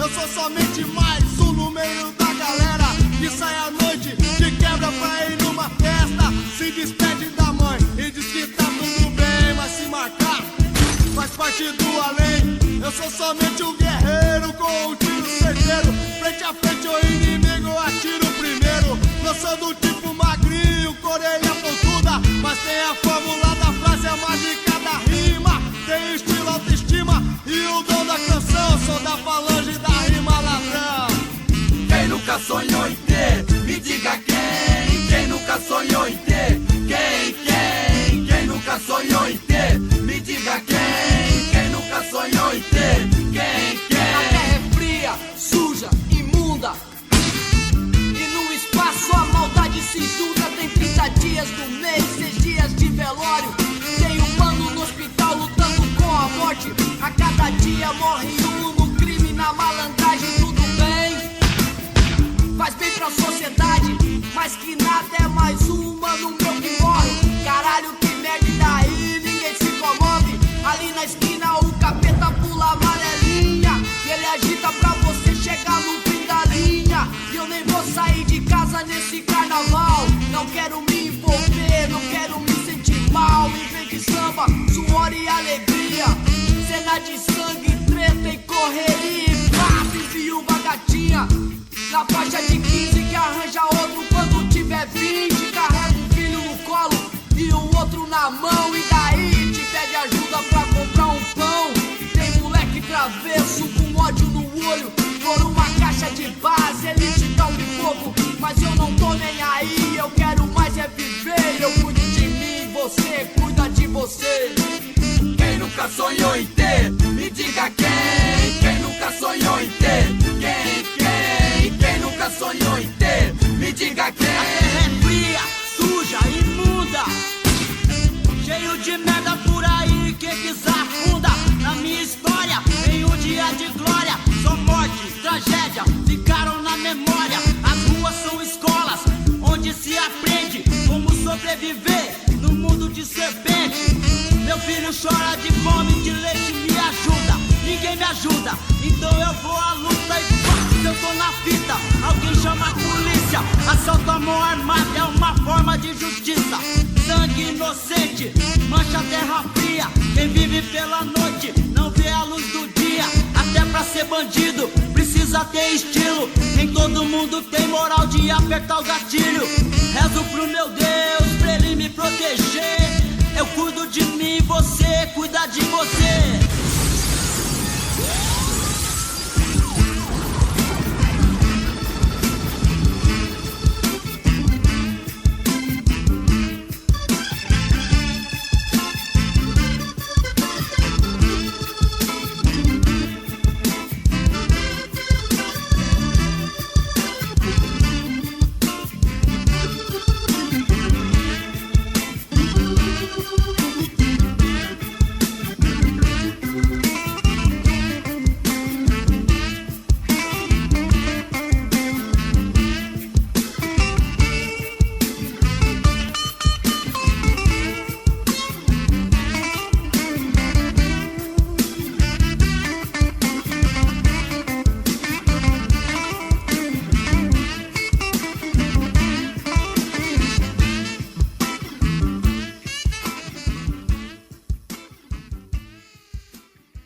Eu sou somente mais um no meio da galera que sai à noite de quebra pra ir numa festa. Se despede da mãe e diz que tá tudo bem, mas se marcar faz parte do além. Eu sou somente um guerreiro com um tiro certeiro. Frente a frente o inimigo atiro primeiro. Lançando tipo magrinho, com orelha pontuda, mas tem a fórmula da frase, a mágica da rima. Tem estilo, autoestima e o dom da canção. Sou da falange da rima ladrão. Quem nunca sonhou em ter? Me diga quem. Quem nunca sonhou em ter? Quem nunca sonhou em ter? Me diga quem. Quem nunca sonhou em ter? Quem? A terra é fria, suja, imunda, e no espaço a maldade se junta. Tem 30 dias do mês, 6 dias de velório. Tem um mano no hospital lutando com a morte. A cada dia morre um no crime, na malandragem. Tudo bem, faz bem pra sociedade, mas que nada é mais um mano meu que morre. Caralho, que merda, e daí ninguém se comove. Ali na esquina o capeta pula amarelinha e ele agita pra você chegar no fim da linha. E eu nem vou sair de casa nesse carnaval. Não quero me envolver, não quero me sentir mal. Em vez de samba, suor e alegria, cena de sangue, treta e correria. Papo e viúva gatinha na faixa de 15 que arranja outro quando tiver 20. Carrega um filho no colo e o outro na mão. E daí te pede ajuda pra comprar um pão. Tem moleque travesso com ódio no olho por uma caixa de base, ele te dá um pouco, mas eu não tô nem aí. Eu quero mais é viver. Eu cuido de mim, você cuida de você. Quem nunca sonhou em ter? Me diga quem. Quem nunca sonhou em ter? Quem nunca sonhou em ter? Me diga quem. A terra é fria, suja, imunda, cheio de merda por aí, quem quiser afunda. Na minha história tem um dia de glória. Só morte, tragédia, ficaram na memória. As ruas são escolas onde se aprende como sobreviver no mundo de serpente. Meu filho chora de fome, de leite me ajuda. Ninguém me ajuda, então eu vou à luta e pá, eu tô na fita. Alguém chama a polícia, assalto à mão armada é uma forma de justiça. Sangue inocente, mancha a terra fria. Quem vive pela noite não vê a luz do dia. Até pra ser bandido precisa ter estilo. Nem todo mundo tem moral de apertar o gatilho. Rezo pro meu Deus pra ele me proteger. Eu cuido de mim, você cuida de você.